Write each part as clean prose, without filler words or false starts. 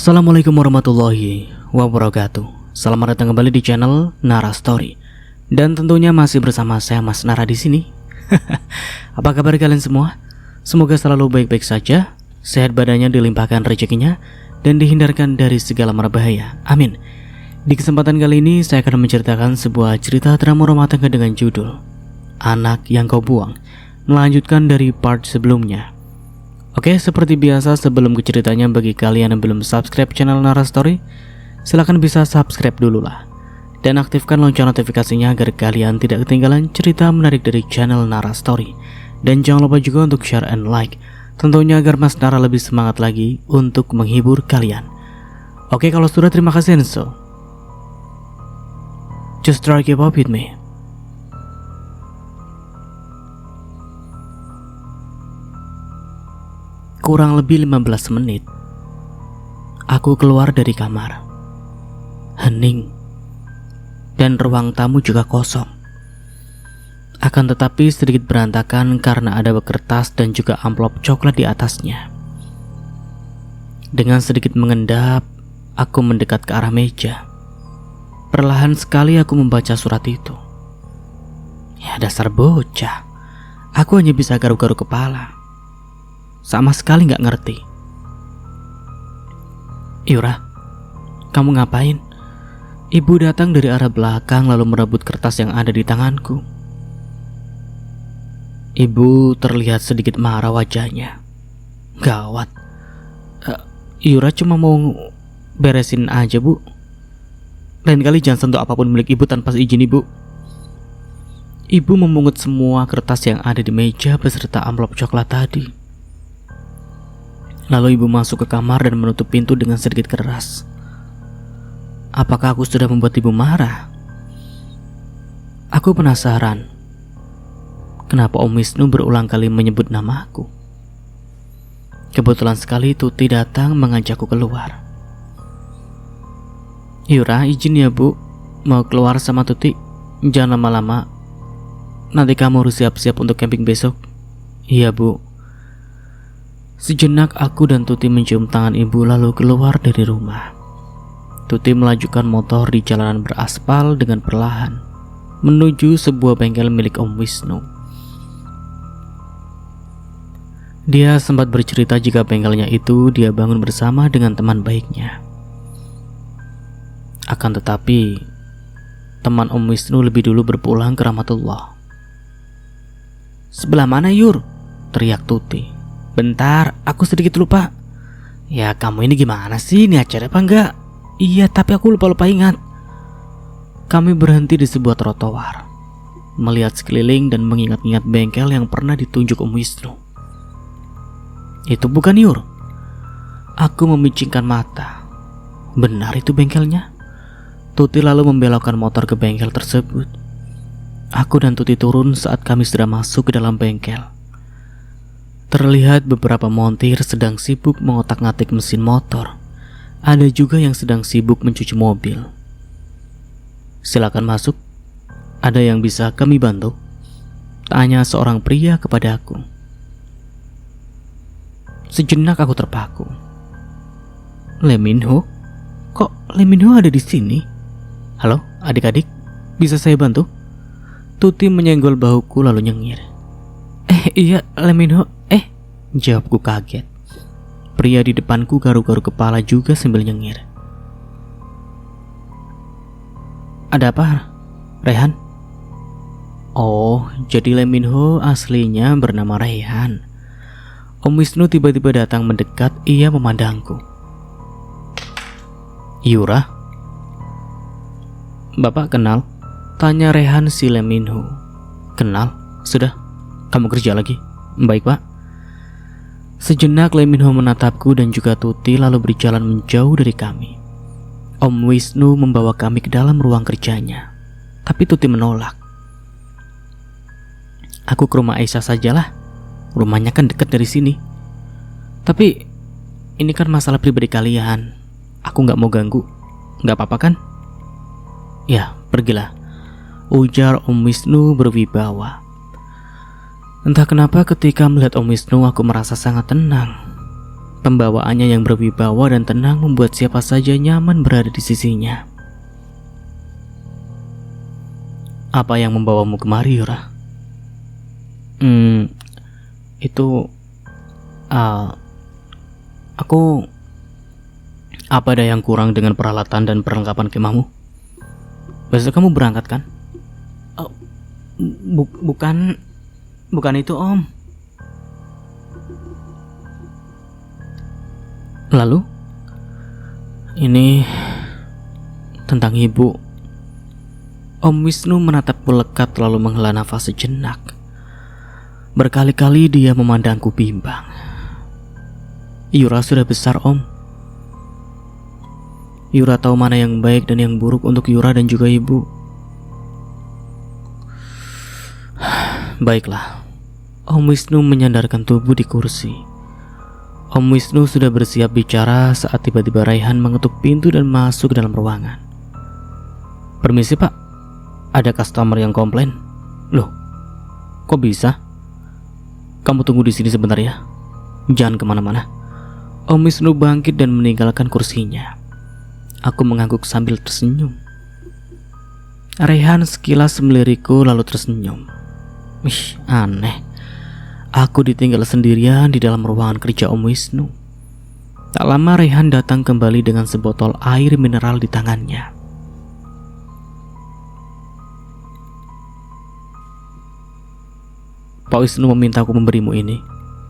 Assalamualaikum warahmatullahi wabarakatuh. Selamat datang kembali di channel Nara Story. Dan tentunya masih bersama saya Mas Nara di sini. Apa kabar kalian semua? Semoga selalu baik-baik saja, sehat badannya, dilimpahkan rezekinya, dan dihindarkan dari segala mara bahaya. Amin. Di kesempatan kali ini saya akan menceritakan sebuah cerita drama rumah tangga dengan judul Anak Yang Kau Buang, melanjutkan dari part sebelumnya. Oke, seperti biasa sebelum ke ceritanya, bagi kalian yang belum subscribe channel Nara Story, silahkan bisa subscribe dulu lah. Dan aktifkan lonceng notifikasinya agar kalian tidak ketinggalan cerita menarik dari channel Nara Story. Dan jangan lupa juga untuk share and like, tentunya agar Mas Nara lebih semangat lagi untuk menghibur kalian. Oke, kalau sudah, terima kasih and so just try keep up with me. Kurang lebih 15 menit, aku keluar dari kamar. Hening, dan ruang tamu juga kosong. Akan tetapi sedikit berantakan karena ada kertas dan juga amplop coklat di atasnya. Dengan sedikit mengendap, aku mendekat ke arah meja. Perlahan sekali aku membaca surat itu. Ya, dasar bocah. Aku hanya bisa garuk-garuk kepala. Sama sekali gak ngerti. Yura, kamu ngapain? Ibu datang dari arah belakang lalu merebut kertas yang ada di tanganku. Ibu terlihat sedikit marah wajahnya. Gawat. Yura cuma mau beresin aja, Bu. Lain kali jangan sentuh apapun milik ibu tanpa izin ibu. Ibu memungut semua kertas yang ada di meja beserta amplop coklat tadi. Lalu ibu masuk ke kamar dan menutup pintu dengan sedikit keras. Apakah aku sudah membuat ibu marah? Aku penasaran. Kenapa Om Wisnu berulang kali menyebut namaku? Kebetulan sekali Tuti datang mengajakku keluar. Yura, izin ya Bu, mau keluar sama Tuti. Jangan lama-lama, nanti kamu harus siap-siap untuk camping besok. Iya Bu. Sejenak aku dan Tuti mencium tangan ibu lalu keluar dari rumah. Tuti melajukan motor di jalanan beraspal dengan perlahan menuju sebuah bengkel milik Om Wisnu. Dia sempat bercerita jika bengkelnya itu dia bangun bersama dengan teman baiknya. Akan tetapi teman Om Wisnu lebih dulu berpulang ke Rahmatullah. "Sebelah mana, Yur?" teriak Tuti. "Bentar, aku sedikit lupa." "Ya kamu ini gimana sih, ini acara apa enggak?" "Iya, tapi aku lupa ingat." Kami berhenti di sebuah trotoar, melihat sekeliling dan mengingat-ingat bengkel yang pernah ditunjuk Om Wisnu. "Itu bukan, Yur." Aku memicingkan mata. Benar itu bengkelnya. Tuti lalu membelokkan motor ke bengkel tersebut. Aku dan Tuti turun saat kami sudah masuk ke dalam bengkel. Terlihat beberapa montir sedang sibuk mengotak-ngatik mesin motor. Ada juga yang sedang sibuk mencuci mobil. "Silakan masuk. Ada yang bisa kami bantu?" tanya seorang pria kepada aku. Sejenak aku terpaku. "Leminho? Kok Leminho ada di sini? Halo, adik-adik, bisa saya bantu?" Tuti menyenggol bahuku lalu nyengir. Iya, Leminho." Jawabku kaget. Pria di depanku garuk-garuk kepala juga sambil nyengir. "Ada apa, Rehan?" Oh, jadi Leminho aslinya bernama Rehan. Om Wisnu tiba-tiba datang mendekat. Ia memandangku. "Yura, Bapak kenal?" tanya Rehan si Leminho. "Kenal, sudah. Kamu kerja lagi?" "Baik, Pak." Sejenak Leminho menatapku dan juga Tuti lalu berjalan menjauh dari kami. Om Wisnu membawa kami ke dalam ruang kerjanya, tapi Tuti menolak. "Aku ke rumah Aisyah sajalah. Rumahnya kan dekat dari sini. Tapi ini kan masalah pribadi kalian. Aku gak mau ganggu. Gak apa-apa kan?" "Ya, pergilah," ujar Om Wisnu berwibawa. Entah kenapa ketika melihat Om Wisnu aku merasa sangat tenang. Pembawaannya yang berwibawa dan tenang membuat siapa saja nyaman berada di sisinya. Apa yang membawamu kemari, Yura? Itu... aku... Apa ada yang kurang dengan peralatan dan perlengkapan kemahmu? Besok kamu berangkat kan? Oh, bukan itu, Om. Lalu? Ini tentang ibu. Om Wisnu menatapku lekat lalu menghela nafas sejenak. Berkali-kali dia memandangku bimbang. Yura sudah besar, Om. Yura tahu mana yang baik dan yang buruk untuk Yura dan juga ibu. Baiklah. Om Wisnu menyandarkan tubuh di kursi. Om Wisnu sudah bersiap bicara saat tiba-tiba Raihan mengetuk pintu dan masuk ke dalam ruangan. Permisi, Pak. Ada customer yang komplain. Loh, kok bisa? Kamu tunggu di sini sebentar ya. Jangan kemana-mana. Om Wisnu bangkit dan meninggalkan kursinya. Aku mengangguk sambil tersenyum. Raihan sekilas melirikku lalu tersenyum. Ih, aneh. Aku ditinggal sendirian di dalam ruangan kerja Om Wisnu. Tak lama Raihan datang kembali dengan sebotol air mineral di tangannya. Pak Wisnu memintaku memberimu ini,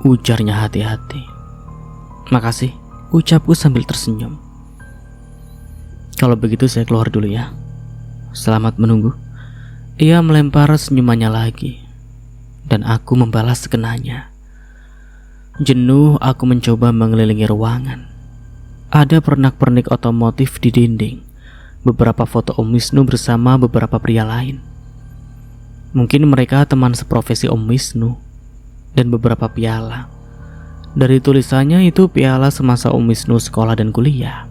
ujarnya hati-hati. Makasih, ucapku sambil tersenyum. Kalau begitu saya keluar dulu ya. Selamat menunggu. Ia melempar senyumannya lagi. Dan aku membalas sekenanya. Jenuh aku mencoba mengelilingi ruangan. Ada pernak-pernik otomotif di dinding. Beberapa foto Om Wisnu bersama beberapa pria lain. Mungkin mereka teman seprofesi Om Wisnu. Dan beberapa piala. Dari tulisannya itu piala semasa Om Wisnu sekolah dan kuliah.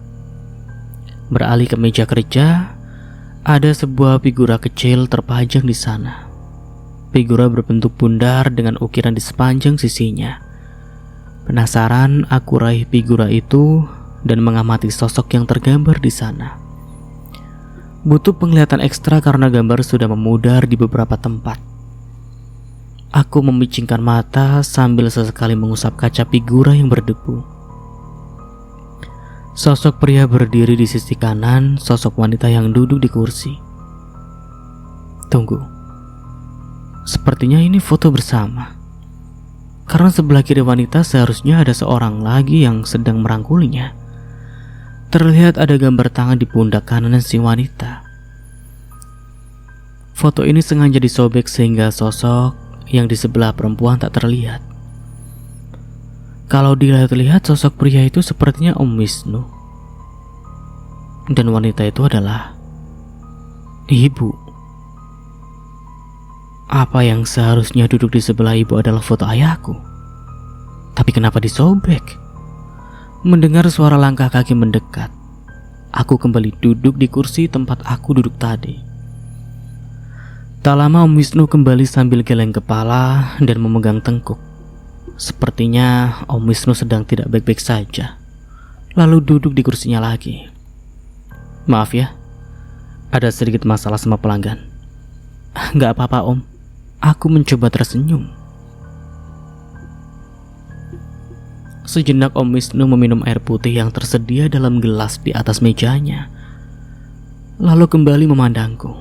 Beralih ke meja kerja, ada sebuah figura kecil terpajang di sana. Figura berbentuk bundar dengan ukiran di sepanjang sisinya. Penasaran, aku raih figura itu dan mengamati sosok yang tergambar di sana. Butuh penglihatan ekstra karena gambar sudah memudar di beberapa tempat. Aku memicingkan mata sambil sesekali mengusap kaca figura yang berdebu. Sosok pria berdiri di sisi kanan, sosok wanita yang duduk di kursi. Tunggu. Sepertinya ini foto bersama. Karena sebelah kiri wanita seharusnya ada seorang lagi yang sedang merangkulinya. Terlihat ada gambar tangan di pundak kanan si wanita. Foto ini sengaja disobek sehingga sosok yang di sebelah perempuan tak terlihat. Kalau dilihat-lihat sosok pria itu sepertinya Om Wisnu. Dan wanita itu adalah ibu. Apa yang seharusnya duduk di sebelah ibu adalah foto ayahku? Tapi kenapa disobek? Mendengar suara langkah kaki mendekat, aku kembali duduk di kursi tempat aku duduk tadi. Tak lama Om Wisnu kembali sambil geleng kepala dan memegang tengkuk. Sepertinya Om Wisnu sedang tidak baik-baik saja. Lalu duduk di kursinya lagi. Maaf ya, ada sedikit masalah sama pelanggan. Gak apa-apa Om. Aku mencoba tersenyum. Sejenak Om Wisnu meminum air putih yang tersedia dalam gelas di atas mejanya. Lalu kembali memandangku.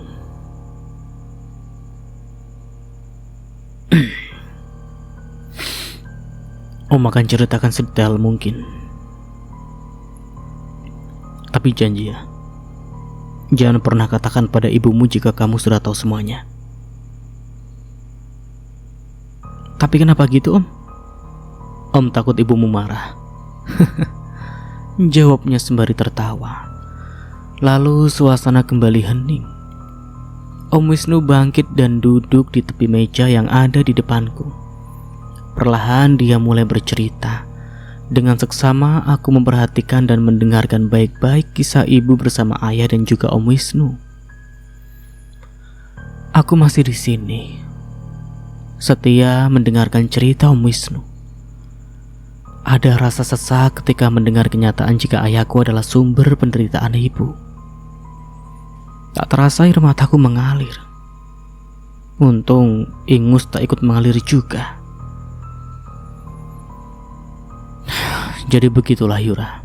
Om akan ceritakan sedetail mungkin. Tapi janji ya, jangan pernah katakan pada ibumu jika kamu sudah tahu semuanya. Tapi kenapa gitu Om? Om takut ibumu marah. Jawabnya sembari tertawa. Lalu suasana kembali hening. Om Wisnu bangkit dan duduk di tepi meja yang ada di depanku. Perlahan dia mulai bercerita. Dengan seksama aku memperhatikan dan mendengarkan baik-baik kisah ibu bersama ayah dan juga Om Wisnu. Aku masih di sini, setia mendengarkan cerita Om Wisnu. Ada rasa sesak ketika mendengar kenyataan jika ayahku adalah sumber penderitaan ibu. Tak terasa air mataku mengalir. Untung ingus tak ikut mengalir juga. Jadi begitulah Yura.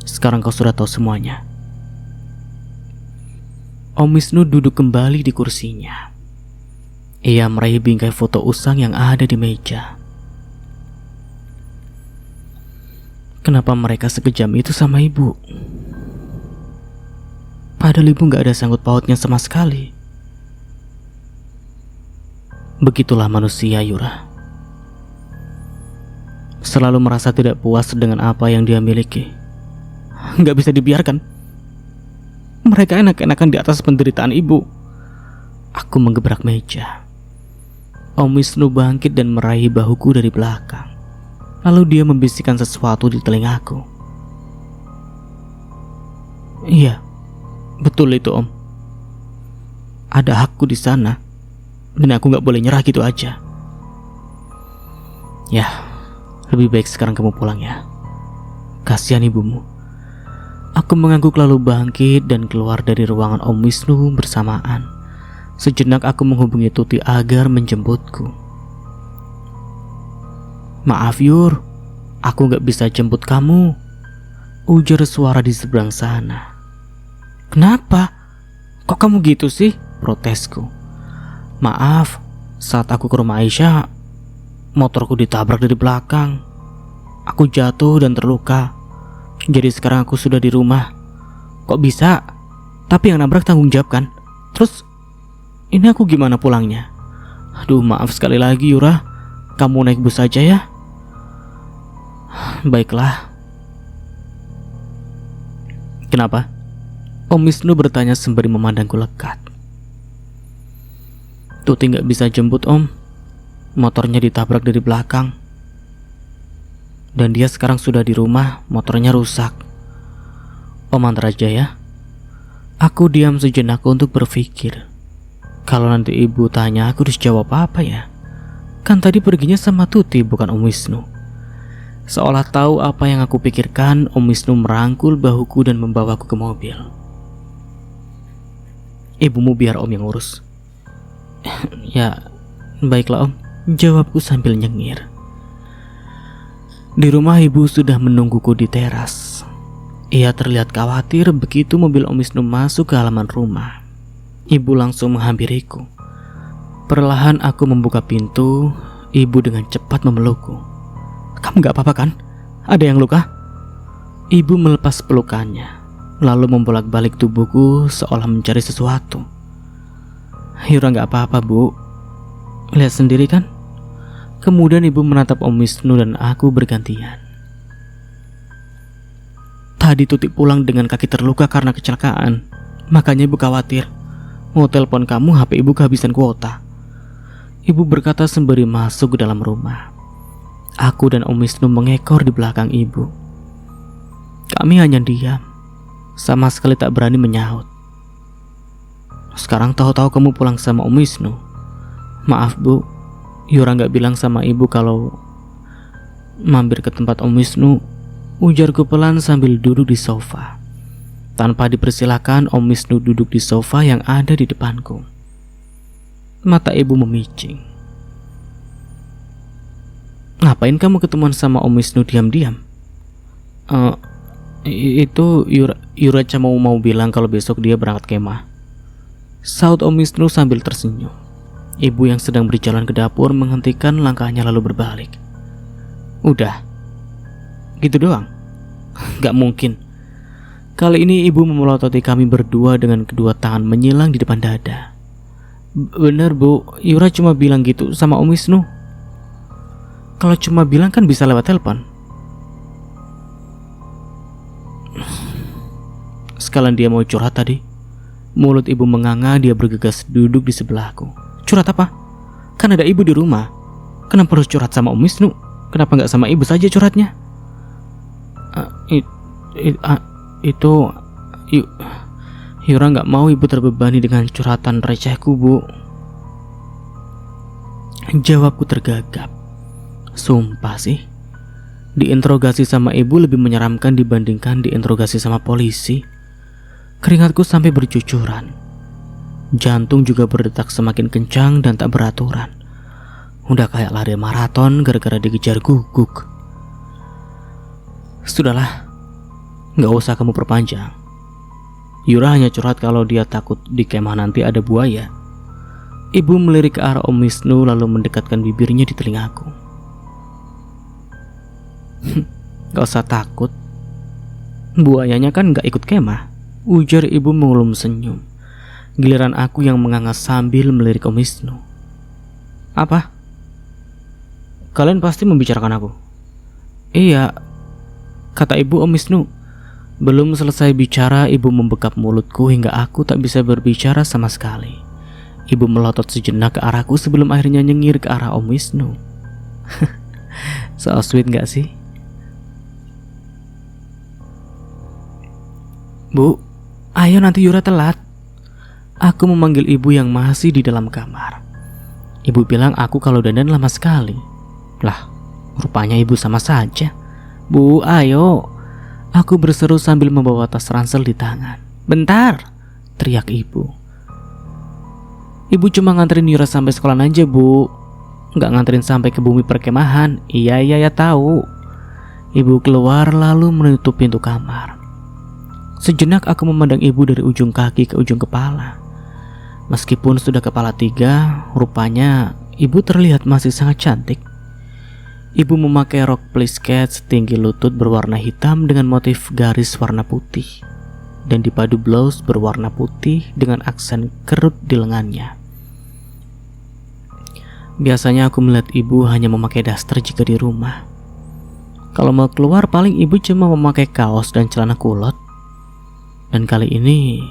Sekarang kau sudah tahu semuanya. Om Wisnu duduk kembali di kursinya. Ia meraih bingkai foto usang yang ada di meja. Kenapa mereka sekejam itu sama ibu? Padahal ibu gak ada sangkut pautnya sama sekali. Begitulah manusia, Yura. Selalu merasa tidak puas dengan apa yang dia miliki. Gak bisa dibiarkan. Mereka enak-enakan di atas penderitaan ibu. Aku menggebrak meja. Om Wisnu bangkit dan meraih bahuku dari belakang. Lalu dia membisikkan sesuatu di telingaku. Iya, betul itu Om. Ada hakku di sana, dan aku gak boleh nyerah gitu aja. Ya, lebih baik sekarang kamu pulang ya. Kasihan ibumu. Aku mengangguk lalu bangkit dan keluar dari ruangan Om Wisnu bersamaan. Sejenak aku menghubungi Tuti agar menjemputku. Maaf Yur, aku gak bisa jemput kamu, ujar suara di seberang sana. Kenapa? Kok kamu gitu sih? Protesku. Maaf, saat aku ke rumah Aisyah, motorku ditabrak dari belakang. Aku jatuh dan terluka. Jadi sekarang aku sudah di rumah. Kok bisa? Tapi yang nabrak tanggung jawab kan? Terus, ini aku gimana pulangnya? Aduh, maaf sekali lagi Yura. Kamu naik bus aja ya. Baiklah. Kenapa? Om Wisnu bertanya sembari memandangku lekat. Tuti gak bisa jemput Om. Motornya ditabrak dari belakang. Dan dia sekarang sudah di rumah, motornya rusak. Om antar aja ya. Aku diam sejenak untuk berpikir. Kalau nanti ibu tanya aku harus jawab apa ya? Kan tadi perginya sama Tuti bukan Om Wisnu. Seolah tahu apa yang aku pikirkan, Om Wisnu merangkul bahuku dan membawaku ke mobil. Ibumu biar Om yang urus. Ya, baiklah Om, jawabku sambil nyengir. Di rumah ibu sudah menungguku di teras. Ia terlihat khawatir begitu mobil Om Wisnu masuk ke halaman rumah. Ibu langsung menghampiriku. Perlahan aku membuka pintu. Ibu dengan cepat memelukku. Kamu gak apa-apa kan? Ada yang luka? Ibu melepas pelukannya, lalu membolak-balik tubuhku seolah mencari sesuatu. Yura gak apa-apa Bu. Lihat sendiri kan? Kemudian ibu menatap Om Wisnu dan aku bergantian. Tadi Tuti pulang dengan kaki terluka karena kecelakaan. Makanya ibu khawatir. Mau telepon kamu, HP ibu kehabisan kuota. Ibu berkata sembari masuk ke dalam rumah. Aku dan Om Wisnu mengekor di belakang ibu. Kami hanya diam, sama sekali tak berani menyaut. Sekarang tahu-tahu kamu pulang sama Om Wisnu. Maaf Bu, Yura gak bilang sama ibu kalau mampir ke tempat Om Wisnu, ujarku pelan sambil duduk di sofa. Tanpa dipersilakan, Om Wisnu duduk di sofa yang ada di depanku. Mata ibu memicing. Ngapain kamu ketemuan sama Om Wisnu diam-diam? Itu Yura cuma mau bilang kalau besok dia berangkat kemah. Saut Om Wisnu sambil tersenyum. Ibu yang sedang berjalan ke dapur menghentikan langkahnya lalu berbalik. Udah? Gitu doang? Gak mungkin. Kali ini ibu memelototi kami berdua dengan kedua tangan menyilang di depan dada. Bener Bu, Yura cuma bilang gitu sama Om Wisnu. Kalau cuma bilang kan bisa lewat telepon. Sekalian dia mau curhat tadi. Mulut ibu menganga, dia bergegas duduk di sebelahku. Curhat apa? Kan ada ibu di rumah. Kenapa harus curhat sama Om Wisnu? Kenapa gak sama ibu saja curhatnya? Yura gak mau ibu terbebani dengan curhatan recehku Bu. Jawabku tergagap. Sumpah sih, diinterogasi sama ibu lebih menyeramkan dibandingkan diinterogasi sama polisi. Keringatku sampai bercucuran. Jantung juga berdetak semakin kencang dan tak beraturan. Udah kayak lari maraton gara-gara dikejar guguk. Sudahlah, gak usah kamu perpanjang. Yura hanya curhat kalau dia takut di kemah nanti ada buaya. Ibu melirik ke arah Om Wisnu lalu mendekatkan bibirnya di telingaku. Gak usah takut, buayanya kan gak ikut kemah, ujar ibu mengulum senyum. Giliran aku yang menganga sambil melirik Om Wisnu. Apa? Kalian pasti membicarakan aku? Iya, kata ibu Om Wisnu. Belum selesai bicara, ibu membekap mulutku hingga aku tak bisa berbicara sama sekali. Ibu melotot sejenak ke arahku sebelum akhirnya nyengir ke arah Om Wisnu. So sweet gak sih? Bu, ayo nanti Yura telat. Aku memanggil ibu yang masih di dalam kamar. Ibu bilang aku kalau dandan lama sekali. Lah, rupanya ibu sama saja. Bu, ayo. Aku berseru sambil membawa tas ransel di tangan. Bentar, teriak ibu. Ibu cuma nganterin Yura sampai sekolah aja, Bu. Nggak nganterin sampai ke bumi perkemahan. Iya ya tahu. Ibu keluar lalu menutup pintu kamar. Sejenak aku memandang ibu dari ujung kaki ke ujung kepala. Meskipun sudah kepala 3, rupanya ibu terlihat masih sangat cantik. Ibu memakai rok plisket setinggi lutut berwarna hitam dengan motif garis warna putih, dan dipadu blouse berwarna putih dengan aksen kerut di lengannya. Biasanya aku melihat ibu hanya memakai daster jika di rumah. Kalau mau keluar paling ibu cuma memakai kaos dan celana kulot. Dan kali ini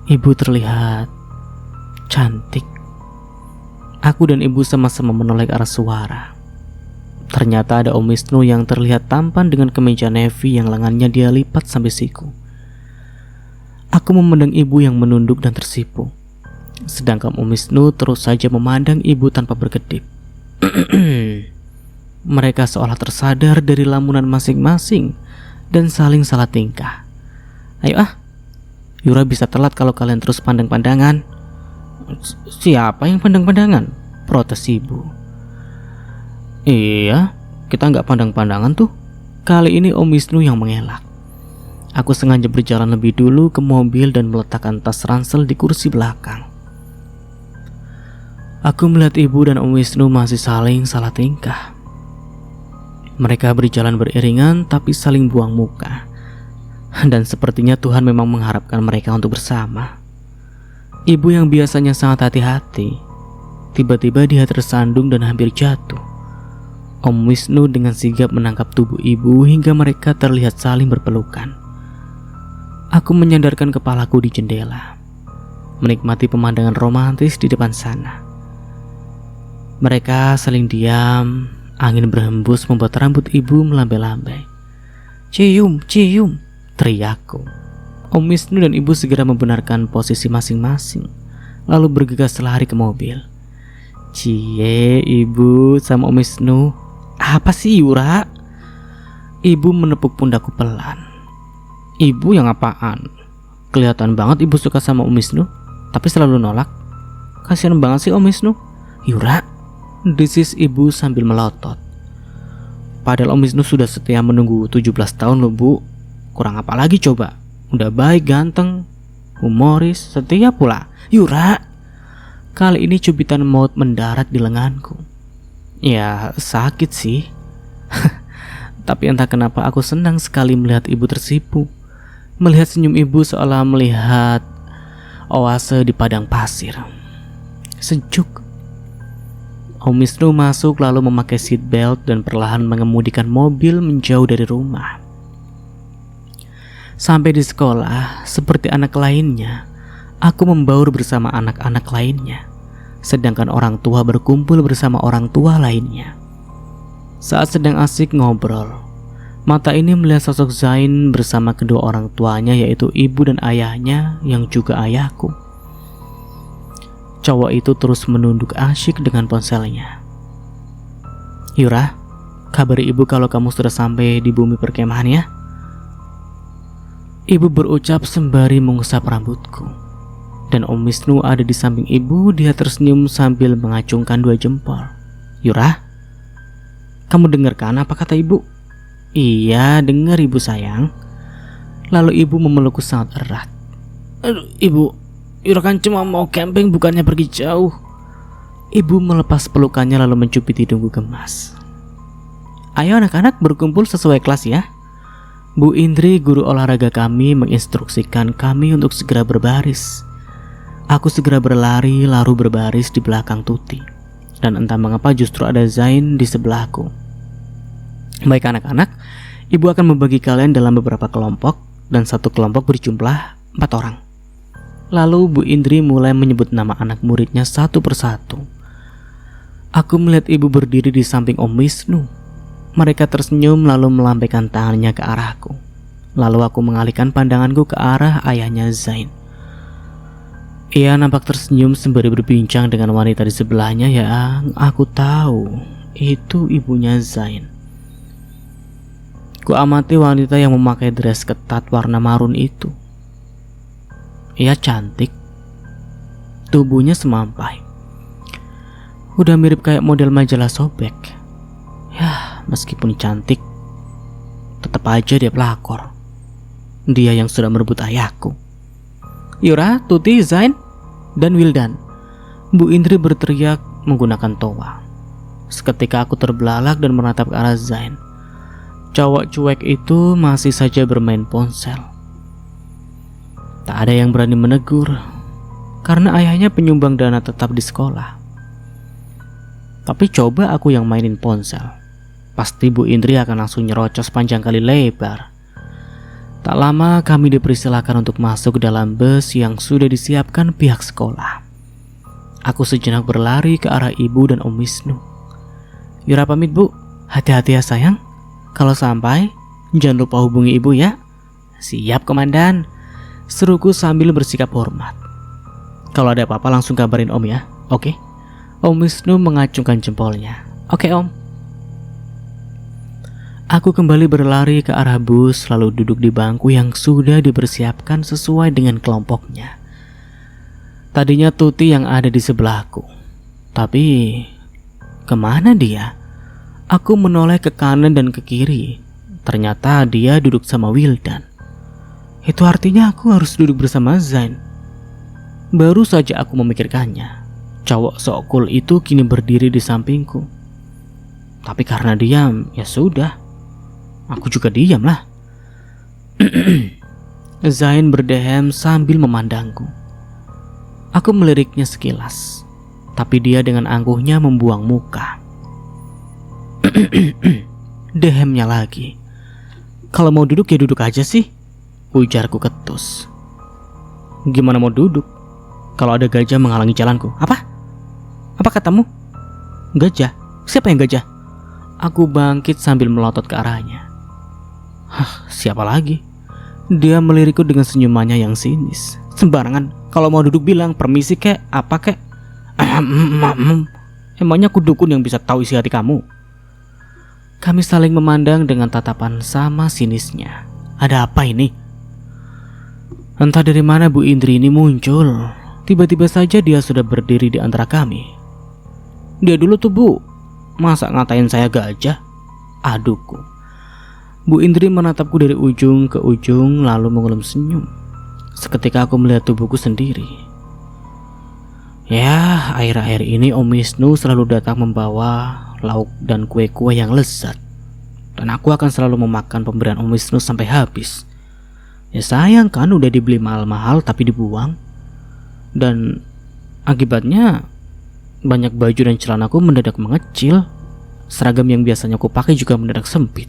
ibu terlihat cantik. Aku dan ibu sama-sama menoleh ke arah suara. Ternyata ada Om Wisnu yang terlihat tampan dengan kemeja navy yang lengannya dia lipat sampai siku. Aku memandang ibu yang menunduk dan tersipu, sedangkan Om Wisnu terus saja memandang ibu tanpa berkedip. Mereka seolah tersadar dari lamunan masing-masing dan saling salah tingkah. Ayo Yura bisa telat kalau kalian terus pandang-pandangan. Siapa yang pandang-pandangan? Protes ibu. Iya, kita nggak pandang-pandangan tuh. Kali ini Om Wisnu yang mengelak. Aku sengaja berjalan lebih dulu ke mobil dan meletakkan tas ransel di kursi belakang. Aku melihat ibu dan Om Wisnu masih saling salah tingkah. Mereka berjalan beriringan tapi saling buang muka. Dan sepertinya Tuhan memang mengharapkan mereka untuk bersama. Ibu yang biasanya sangat hati-hati, tiba-tiba dia tersandung dan hampir jatuh. Om Wisnu dengan sigap menangkap tubuh ibu hingga mereka terlihat saling berpelukan. Aku menyandarkan kepalaku di jendela, menikmati pemandangan romantis di depan sana. Mereka saling diam, angin berhembus membuat rambut ibu melambai-lambai. Cium, cium, teriakku. Om Wisnu dan ibu segera membenarkan posisi masing-masing, lalu bergegas lari ke mobil. Cie, ibu sama Om Wisnu. Apa sih Yura? Ibu menepuk pundakku pelan. Ibu yang apaan? Kelihatan banget ibu suka sama Om Wisnu, tapi selalu nolak. Kasian banget sih Om Wisnu. Yura, desis ibu sambil melotot. Padahal Om Wisnu sudah setia menunggu 17 tahun loh bu. Kurang apa lagi coba? Udah baik, ganteng, humoris, setia pula. Yura, kali ini cubitan maut mendarat di lenganku. Ya sakit sih. Tapi entah kenapa aku senang sekali melihat ibu tersipu. Melihat senyum ibu seolah melihat oase di padang pasir. Sejuk. Om Wisnu masuk lalu memakai seat belt dan perlahan mengemudikan mobil menjauh dari rumah. Sampai di sekolah, seperti anak lainnya, aku membaur bersama anak-anak lainnya, sedangkan orang tua berkumpul bersama orang tua lainnya. Saat sedang asik ngobrol, mata ini melihat sosok Zain bersama kedua orang tuanya, yaitu ibu dan ayahnya yang juga ayahku. Cowok itu terus menunduk asyik dengan ponselnya. Yura, kabari ibu kalau kamu sudah sampai di bumi perkemahan ya. Ibu berucap sembari mengusap rambutku. Dan Om Wisnu ada di samping ibu. Dia tersenyum sambil mengacungkan 2 jempol. Yura, kamu dengarkan apa kata ibu? Iya, dengar ibu sayang. Lalu ibu memelukku sangat erat. Aduh, ibu, Yura kan cuma mau camping bukannya pergi jauh. Ibu melepas pelukannya lalu mencubit hidungku gemas. Ayo anak-anak berkumpul sesuai kelas ya. Bu Indri, guru olahraga kami, menginstruksikan kami untuk segera berbaris. Aku segera berlari lalu berbaris di belakang Tuti. Dan entah mengapa justru ada Zain di sebelahku. Baik anak-anak, ibu akan membagi kalian dalam beberapa kelompok. Dan satu kelompok berjumlah 4 orang. Lalu Bu Indri mulai menyebut nama anak muridnya satu persatu. Aku melihat ibu berdiri di samping Om Wisnu. Mereka tersenyum lalu melambaikan tangannya ke arahku. Lalu aku mengalihkan pandanganku ke arah ayahnya Zain. Ia nampak tersenyum sembari berbincang dengan wanita di sebelahnya. Ya, aku tahu itu ibunya Zain. Ku amati wanita yang memakai dress ketat warna marun itu. Ia cantik. Tubuhnya semampai. Udah mirip kayak model majalah sobek. Ya, meskipun cantik, tetap aja dia pelakor. Dia yang sudah merebut ayahku. Yura, Tuti, Zain, dan Wildan. Bu Indri berteriak menggunakan toa. Seketika aku terbelalak dan menatap ke arah Zain. Cowok cuek itu masih saja bermain ponsel. Tak ada yang berani menegur, karena ayahnya penyumbang dana tetap di sekolah. Tapi coba aku yang mainin ponsel, pasti Bu Indri akan langsung nyerocos panjang kali lebar. Tak lama kami dipersilakan untuk masuk ke dalam bus yang sudah disiapkan pihak sekolah. Aku sejenak berlari ke arah ibu dan Om Wisnu. Yura pamit bu, hati-hati ya sayang. Kalau sampai, jangan lupa hubungi ibu ya. Siap komandan, seruku sambil bersikap hormat. Kalau ada apa-apa langsung kabarin om ya, oke? Om Wisnu mengacungkan jempolnya. Oke om. Aku kembali berlari ke arah bus lalu duduk di bangku yang sudah dipersiapkan sesuai dengan kelompoknya. Tadinya Tuti yang ada di sebelahku. Tapi kemana dia? Aku menoleh ke kanan dan ke kiri. Ternyata dia duduk sama Wildan. Itu artinya aku harus duduk bersama Zain. Baru saja aku memikirkannya, cowok sok cool itu kini berdiri di sampingku. Tapi karena diam, ya sudah. Aku juga diam lah. Zain berdehem sambil memandangku. Aku meliriknya sekilas, tapi dia dengan angkuhnya membuang muka. Dehemnya lagi. Kalau mau duduk ya duduk aja sih, ujarku ketus. Gimana mau duduk kalau ada gajah menghalangi jalanku? Apa? Apa katamu? Gajah? Siapa yang gajah? Aku bangkit sambil melotot ke arahnya. Hah, siapa lagi? Dia melirikku dengan senyumannya yang sinis. Sembarangan, kalau mau duduk bilang permisi kek, apa kek? Emangnya aku dukun yang bisa tahu isi hati kamu? Kami saling memandang dengan tatapan sama sinisnya. Ada apa ini? Entah dari mana Bu Indri ini muncul. Tiba-tiba saja dia sudah berdiri di antara kami. Dia dulu tuh bu, masa ngatain saya gajah? Aduhku. Bu Indri menatapku dari ujung ke ujung lalu mengulum senyum. Seketika aku melihat tubuhku sendiri. Ya, akhir-akhir ini Om Wisnu selalu datang membawa lauk dan kue-kue yang lezat. Dan aku akan selalu memakan pemberian Om Wisnu sampai habis. Ya sayang kan udah dibeli mahal-mahal tapi dibuang. Dan akibatnya banyak baju dan celanaku mendadak mengecil. Seragam yang biasanya aku pakai juga mendadak sempit.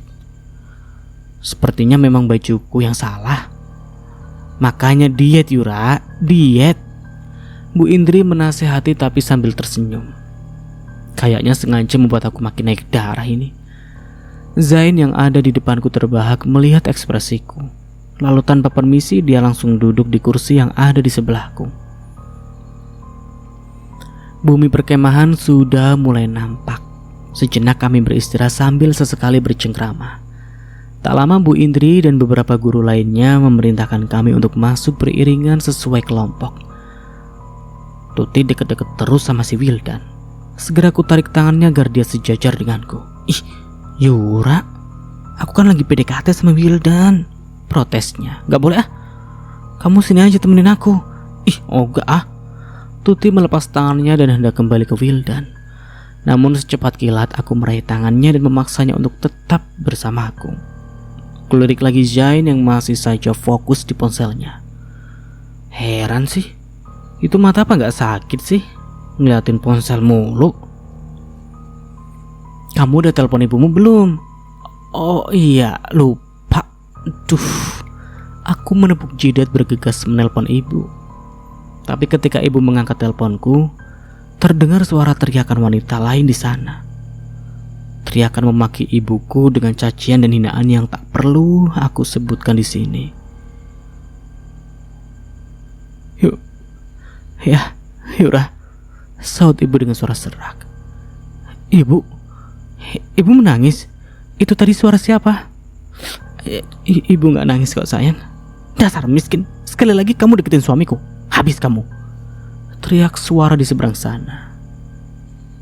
Sepertinya memang bajuku yang salah. Makanya diet Yura, diet. Bu Indri menasehati tapi sambil tersenyum. Kayaknya sengaja membuat aku makin naik darah ini. Zain yang ada di depanku terbahak melihat ekspresiku. Lalu tanpa permisi dia langsung duduk di kursi yang ada di sebelahku. Bumi perkemahan sudah mulai nampak. Sejenak kami beristirahat sambil sesekali bercengkrama. Tak lama Bu Indri dan beberapa guru lainnya memerintahkan kami untuk masuk beriringan sesuai kelompok. Tuti deket-deket terus sama si Wildan. Segera ku tarik tangannya agar dia sejajar denganku. Ih, Yura, aku kan lagi PDKT sama Wildan, protesnya. Gak boleh ah, kamu sini aja temenin aku. Ih, oh gak ah. Tuti melepas tangannya dan hendak kembali ke Wildan. Namun secepat kilat aku meraih tangannya dan memaksanya untuk tetap bersamaku. Kulirik lagi Zain yang masih saja fokus di ponselnya. Heran sih, itu mata apa gak sakit sih? Ngeliatin ponsel mulu. Kamu udah telepon ibumu belum? Oh iya, lupa. Duh, aku menepuk jidat bergegas menelpon ibu. Tapi ketika ibu mengangkat teleponku, terdengar suara teriakan wanita lain di sana. Teriakan memaki ibuku dengan cacian dan hinaan yang tak perlu aku sebutkan di sini. Yuk, ya, Yura, saut ibu dengan suara serak. Ibu menangis? Itu tadi suara siapa? Ibu gak nangis kok sayang. Dasar miskin, sekali lagi kamu deketin suamiku, habis kamu. Teriak suara di seberang sana.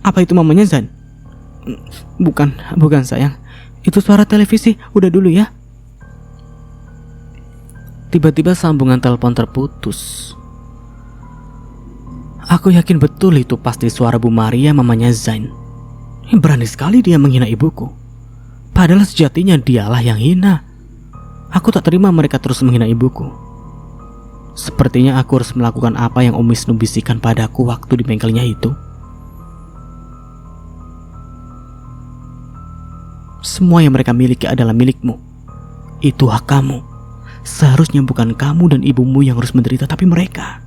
Apa itu mamanya Zan? Bukan sayang, itu suara televisi. Udah dulu ya. Tiba-tiba sambungan telepon terputus. Aku yakin betul itu pasti suara Bu Maria, mamanya Zain. Berani sekali dia menghina ibuku. Padahal sejatinya dialah yang hina. Aku tak terima mereka terus menghina ibuku. Sepertinya aku harus melakukan apa yang Om Wisnu bisikan padaku waktu di bengkelnya itu. Semua yang mereka miliki adalah milikmu. Itu hak kamu. Seharusnya bukan kamu dan ibumu yang harus menderita, tapi mereka.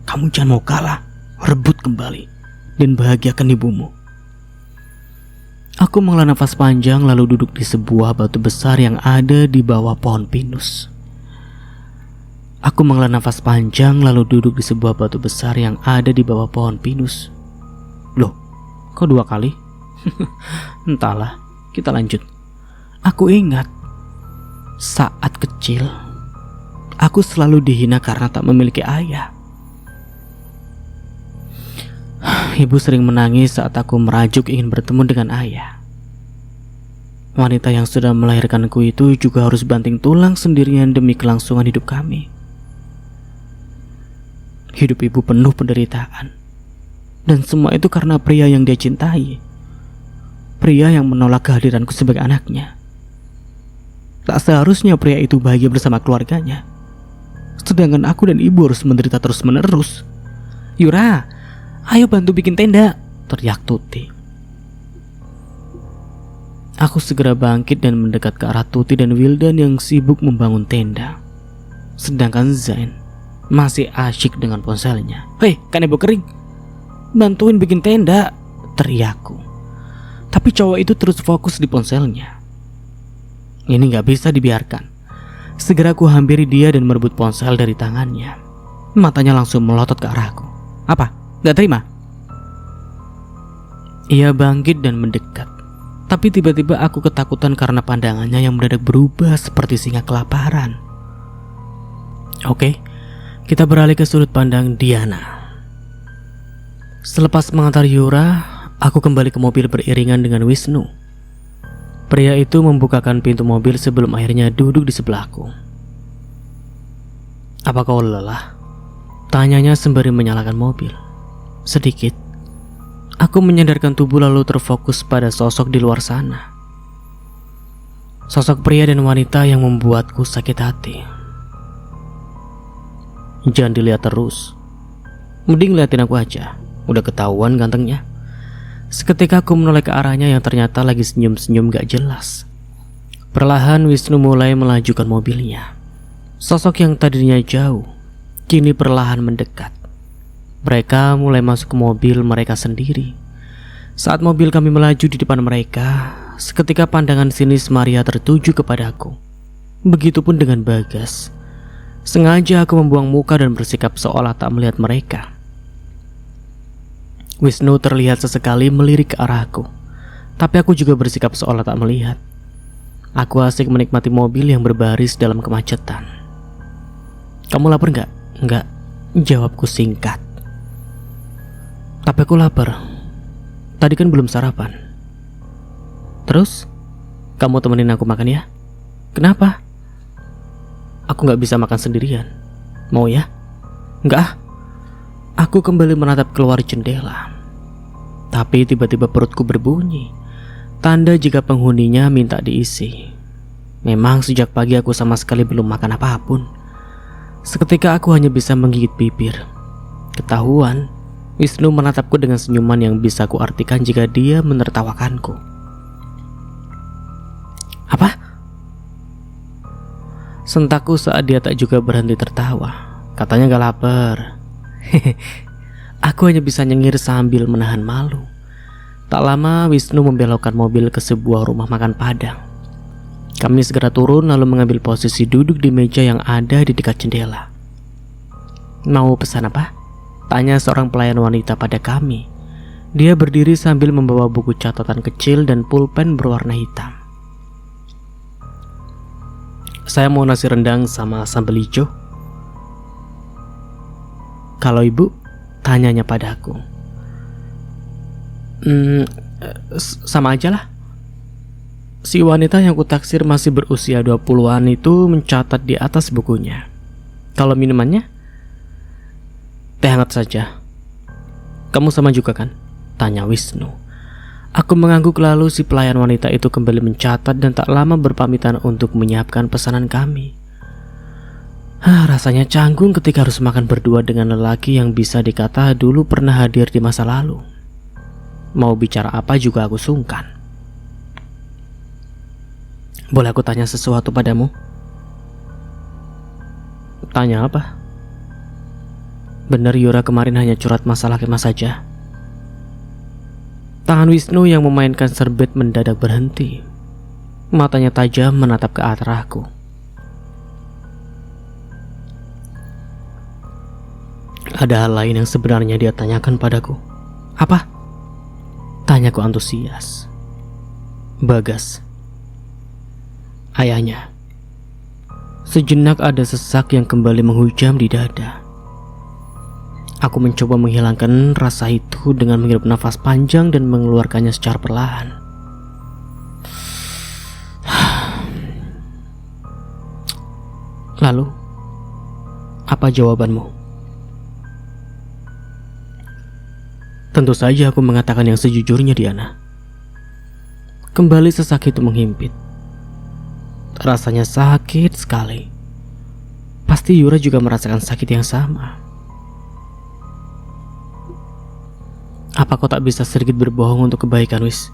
Kamu jangan mau kalah. Rebut kembali dan bahagiakan ibumu. Aku menghela nafas panjang lalu duduk di sebuah batu besar yang ada di bawah pohon pinus. Aku menghela nafas panjang lalu duduk di sebuah batu besar yang ada di bawah pohon pinus. Loh, kok 2 kali? Entahlah, kita lanjut. Aku ingat saat kecil aku selalu dihina karena tak memiliki ayah. Ibu sering menangis saat aku merajuk ingin bertemu dengan ayah. Wanita yang sudah melahirkanku itu juga harus banting tulang sendirian demi kelangsungan hidup kami. Hidup ibu penuh penderitaan. Dan semua itu karena pria yang dia cintai. Pria yang menolak kehadiranku sebagai anaknya. Tak seharusnya pria itu bahagia bersama keluarganya. Sedangkan aku dan ibu harus menderita terus-menerus. Yura, ayo bantu bikin tenda, teriak Tuti. Aku segera bangkit dan mendekat ke arah Tuti dan Wildan yang sibuk membangun tenda. Sedangkan Zain masih asyik dengan ponselnya. Hei, kanebo kering, bantuin bikin tenda, teriakku. Tapi cowok itu terus fokus di ponselnya. Ini gak bisa dibiarkan. Segera ku hampiri dia dan merebut ponsel dari tangannya. Matanya langsung melotot ke arahku. Apa? Gak terima? Ia bangkit dan mendekat. Tapi tiba-tiba aku ketakutan karena pandangannya yang mendadak berubah seperti singa kelaparan. Oke, kita beralih ke sudut pandang Diana. Selepas mengantar Yura, aku kembali ke mobil beriringan dengan Wisnu. Pria itu membukakan pintu mobil sebelum akhirnya duduk di sebelahku. Apa kau lelah? Tanyanya sembari menyalakan mobil. Sedikit. Aku menyandarkan tubuh lalu terfokus pada sosok di luar sana. Sosok pria dan wanita yang membuatku sakit hati. Jangan dilihat terus. Mending liatin aku aja. Udah ketahuan gantengnya. Seketika aku menoleh ke arahnya yang ternyata lagi senyum-senyum gak jelas. Perlahan Wisnu mulai melajukan mobilnya. Sosok yang tadinya jauh, kini perlahan mendekat. Mereka mulai masuk ke mobil mereka sendiri. Saat mobil kami melaju di depan mereka, seketika pandangan sinis Maria tertuju kepadaku. Begitupun dengan Bagas. Sengaja aku membuang muka dan bersikap seolah tak melihat mereka. Wisnu terlihat sesekali melirik ke arahku, Tapi aku juga bersikap seolah tak melihat. Aku asik menikmati mobil yang berbaris dalam kemacetan. Kamu lapar nggak? Nggak, jawabku singkat. Tapi aku lapar. Tadi kan belum sarapan. Terus, kamu temenin aku makan ya? Kenapa? Aku nggak bisa makan sendirian. Mau ya? Nggak ah. Aku kembali menatap keluar jendela. Tapi tiba-tiba perutku berbunyi. Tanda jika penghuninya minta diisi. Memang sejak pagi aku sama sekali belum makan apapun. Seketika aku hanya bisa menggigit bibir. Ketahuan, Wisnu menatapku dengan senyuman yang bisa ku artikan jika dia menertawakanku. Apa? Sentakku saat dia tak juga berhenti tertawa. Katanya gak lapar. Aku hanya bisa nyengir sambil menahan malu. Tak lama Wisnu membelokkan mobil ke sebuah rumah makan Padang. Kami segera turun lalu mengambil posisi duduk di meja yang ada di dekat jendela. Mau pesan apa? Tanya seorang pelayan wanita pada kami. Dia berdiri sambil membawa buku catatan kecil dan pulpen berwarna hitam. Saya mau nasi rendang sama sambal hijau. Kalau ibu? Tanyanya padaku. Sama aja lah. Si wanita yang kutaksir masih berusia 20-an itu mencatat di atas bukunya. Kalau minumannya? Teh hangat saja. Kamu sama juga kan? Tanya Wisnu. Aku mengangguk lalu si pelayan wanita itu kembali mencatat dan tak lama berpamitan untuk menyiapkan pesanan kami. Rasanya canggung ketika harus makan berdua dengan lelaki yang bisa dikata dulu pernah hadir di masa lalu. Mau bicara apa juga aku sungkan. Boleh aku tanya sesuatu padamu? Tanya apa? Benar Yura kemarin hanya curhat masalah Kemas saja? Tangan Wisnu yang memainkan serbet mendadak berhenti. Matanya tajam menatap ke arahku. Ada hal lain yang sebenarnya dia tanyakan padaku. Apa? Tanyaku antusias. Bagas, ayahnya. Sejenak ada sesak yang kembali menghujam di dada. Aku mencoba menghilangkan rasa itu dengan menghirup nafas panjang dan mengeluarkannya secara perlahan. Lalu, apa jawabanmu? Tentu saja aku mengatakan yang sejujurnya, Diana. Kembali sesak itu menghimpit. Rasanya sakit sekali. Pasti Yura juga merasakan sakit yang sama. Apa kau tak bisa sedikit berbohong untuk kebaikan, Wis?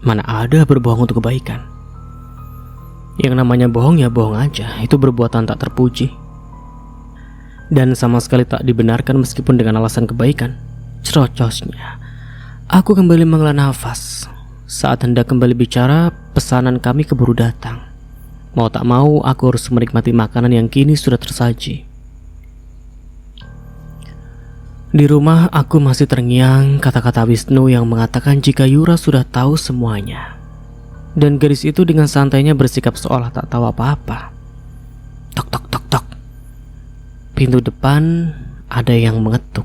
Mana ada berbohong untuk kebaikan. Yang namanya bohong ya bohong aja. Itu perbuatan tak terpuji. Dan sama sekali tak dibenarkan meskipun dengan alasan kebaikan. Cerocosnya, aku kembali menghela nafas. Saat hendak kembali bicara, pesanan kami keburu datang. Mau tak mau, aku harus menikmati makanan yang kini sudah tersaji. Di rumah aku masih terngiang kata-kata Wisnu yang mengatakan jika Yura sudah tahu semuanya. Dan gadis itu dengan santainya bersikap seolah tak tahu apa-apa. Tok tok tok tok. Pintu depan ada yang mengetuk.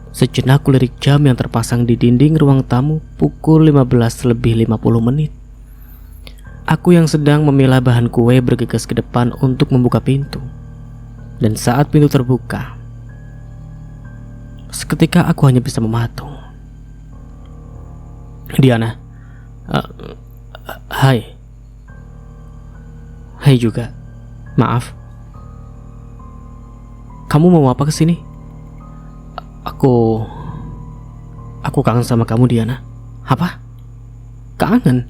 Sejenak kulirik jam yang terpasang di dinding ruang tamu pukul 15:50. Aku yang sedang memilah bahan kue bergegas ke depan untuk membuka pintu. Dan saat pintu terbuka, seketika aku hanya bisa mematung. Diana, hai. Hai juga. Maaf. Kamu mau apa kesini? Aku kangen sama kamu, Diana. Apa? Kangen?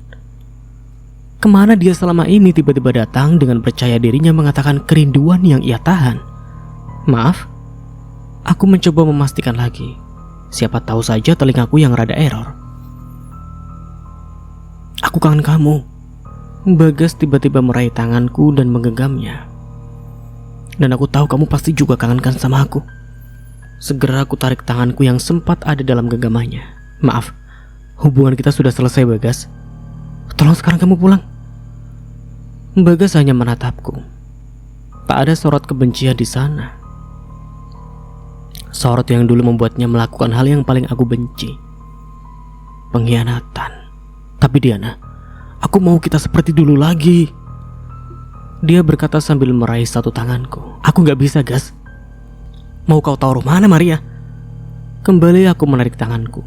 Kemana dia selama ini tiba-tiba datang dengan percaya dirinya mengatakan kerinduan yang ia tahan? Maaf. Aku mencoba memastikan lagi. Siapa tahu saja telingaku yang rada error. Aku kangen kamu. Bagas tiba-tiba meraih tanganku dan menggenggamnya. Dan aku tahu kamu pasti juga kangen kan sama aku. Segera aku tarik tanganku yang sempat ada dalam genggamannya. Maaf, hubungan kita sudah selesai, Bagas. Tolong sekarang kamu pulang. Bagas hanya menatapku. Tak ada sorot kebencian di sana. Sorot yang dulu membuatnya melakukan hal yang paling aku benci. Pengkhianatan. Tapi Diana, aku mau kita seperti dulu lagi. Dia berkata sambil meraih satu tanganku. Aku gak bisa, Gas. Mau kau taruh mana, Maria? Kembali aku menarik tanganku.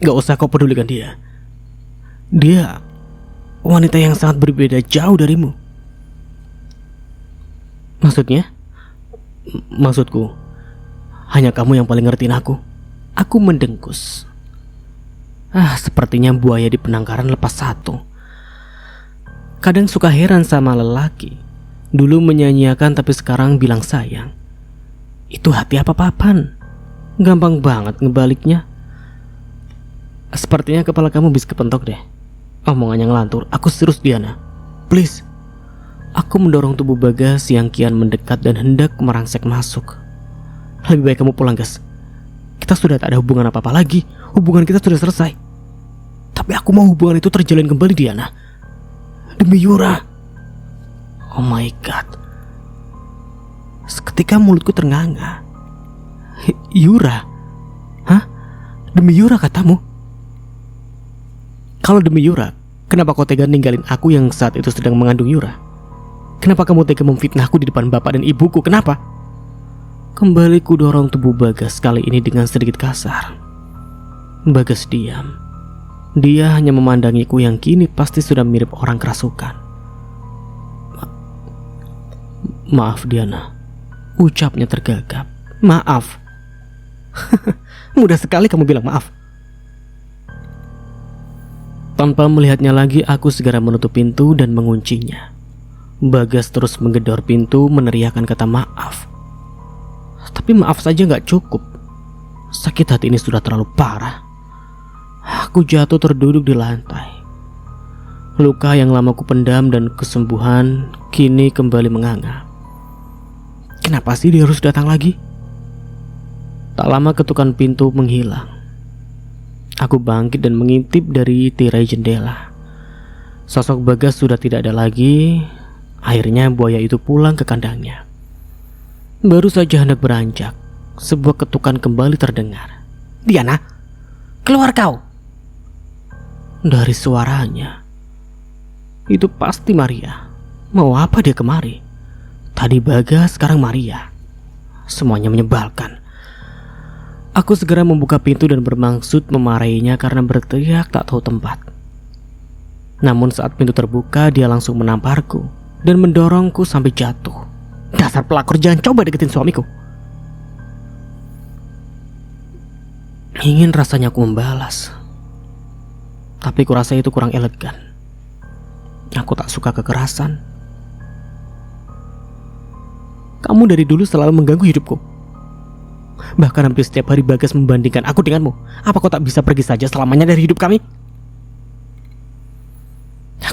Gak usah kau pedulikan dia. Dia wanita yang sangat berbeda jauh darimu. Maksudnya? Maksudku, hanya kamu yang paling ngertiin aku. Aku mendengkus. Sepertinya buaya di penangkaran lepas satu. Kadang suka heran sama lelaki. Dulu menyanyiakan tapi sekarang bilang sayang. Itu hati apa-apaan. Gampang banget ngebaliknya. Sepertinya kepala kamu bis kepentok deh. Omongannya ngelantur. Aku serius, Diana. Please. Aku mendorong tubuh Bagas yang kian mendekat dan hendak merangsek masuk. Lebih baik kamu pulang, Gas. Kita sudah tak ada hubungan apa-apa lagi. Hubungan kita sudah selesai. Tapi aku mau hubungan itu terjalin kembali, Diana. Demi Yura. Oh my God. Seketika mulutku ternganga. Yura? Hah? Demi Yura katamu? Kalau demi Yura, kenapa kau tega ninggalin aku yang saat itu sedang mengandung Yura? Kenapa kamu tega memfitnahku di depan bapak dan ibuku? Kenapa? Kembali ku dorong tubuh Bagas kali ini dengan sedikit kasar. Bagas diam. Dia hanya memandangiku yang kini pasti sudah mirip orang kerasukan. Maaf Diana, ucapnya tergagap. Maaf. Mudah sekali kamu bilang maaf. Tanpa melihatnya lagi, aku segera menutup pintu dan menguncinya. Bagas terus menggedor pintu meneriakkan kata maaf. Tapi maaf saja gak cukup. Sakit hati ini sudah terlalu parah. Aku jatuh terduduk di lantai. Luka yang lama ku pendam dan kesembuhan kini kembali menganga. Kenapa sih dia harus datang lagi? Tak lama ketukan pintu menghilang. Aku bangkit dan mengintip dari tirai jendela. Sosok Bagas sudah tidak ada lagi. Akhirnya buaya itu pulang ke kandangnya. Baru saja hendak beranjak, sebuah ketukan kembali terdengar. Diana, keluar kau! Dari suaranya, itu pasti Maria. Mau apa dia kemari? Tadi Bagas, sekarang Maria. Semuanya menyebalkan. Aku segera membuka pintu dan bermaksud memarahinya karena berteriak tak tahu tempat. Namun saat pintu terbuka, dia langsung menamparku dan mendorongku sampai jatuh. Dasar pelakor, jangan coba deketin suamiku. Ingin rasanya aku membalas, tapi kurasa itu kurang elegan. Aku tak suka kekerasan. Kamu dari dulu selalu mengganggu hidupku. Bahkan hampir setiap hari Bagas membandingkan aku denganmu. Apa kau tak bisa pergi saja selamanya dari hidup kami?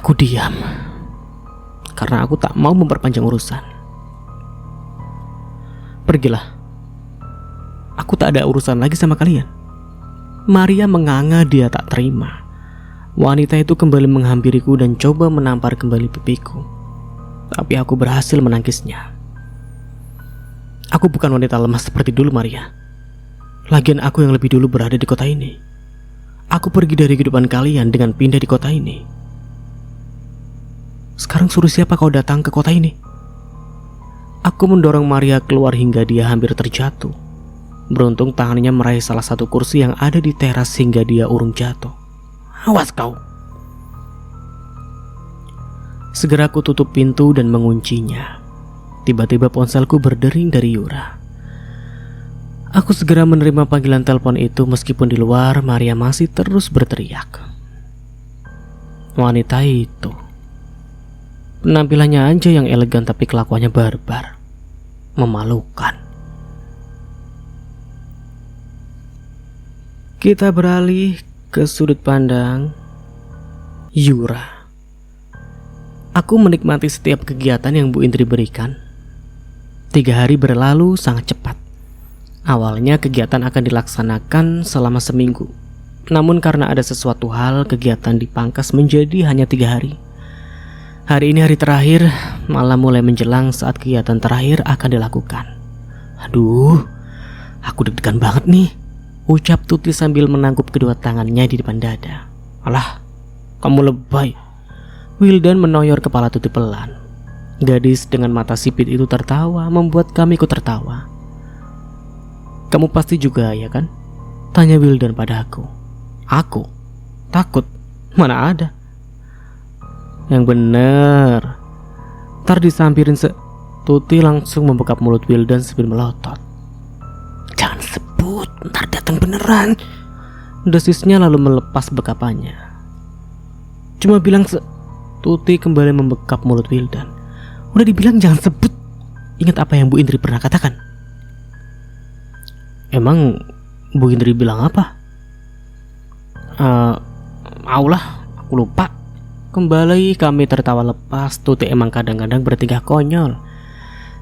Aku diam karena aku tak mau memperpanjang urusan. Pergilah. Aku tak ada urusan lagi sama kalian. Maria menganga, dia tak terima. Wanita itu kembali menghampiriku dan coba menampar kembali pipiku. Tapi aku berhasil menangkisnya. Aku bukan wanita lemah seperti dulu, Maria. Lagian aku yang lebih dulu berada di kota ini. Aku pergi dari kehidupan kalian dengan pindah di kota ini. Sekarang suruh siapa kau datang ke kota ini? Aku mendorong Maria keluar hingga dia hampir terjatuh. Beruntung tangannya meraih salah satu kursi yang ada di teras hingga dia urung jatuh. Awas kau! Segera aku tutup pintu dan menguncinya. Tiba-tiba ponselku berdering dari Yura. Aku segera menerima panggilan telepon itu meskipun di luar Maria masih terus berteriak. Wanita itu, penampilannya aja yang elegan tapi kelakuannya barbar, memalukan. Kita beralih ke sudut pandang Yura. Aku menikmati setiap kegiatan yang Bu Indri berikan. 3 hari berlalu sangat cepat. Awalnya kegiatan akan dilaksanakan selama seminggu. Namun karena ada sesuatu hal, kegiatan dipangkas menjadi hanya 3 hari. Hari ini hari terakhir, malam mulai menjelang saat kegiatan terakhir akan dilakukan. Aduh, aku deg-degan banget nih, ucap Tuti sambil menangkup kedua tangannya di depan dada. Alah, kamu lebay. Wildan menoyor kepala Tuti pelan. Gadis dengan mata sipit itu tertawa, membuat kami ikut tertawa. Kamu pasti juga ya kan? Tanya Wildan pada aku. Aku? Takut? Mana ada? Yang bener. Ntar disampirin Tuti langsung membekap mulut Wildan sambil melotot. Jangan sebut, ntar datang beneran. Desisnya lalu melepas bekapannya. Cuma bilang Tuti kembali membekap mulut Wildan. Udah dibilang jangan sebut. Ingat apa yang Bu Indri pernah katakan? Emang Bu Indri bilang apa? Aulah, aku lupa. Kembali kami tertawa lepas. Tuti emang kadang-kadang bertingkah konyol.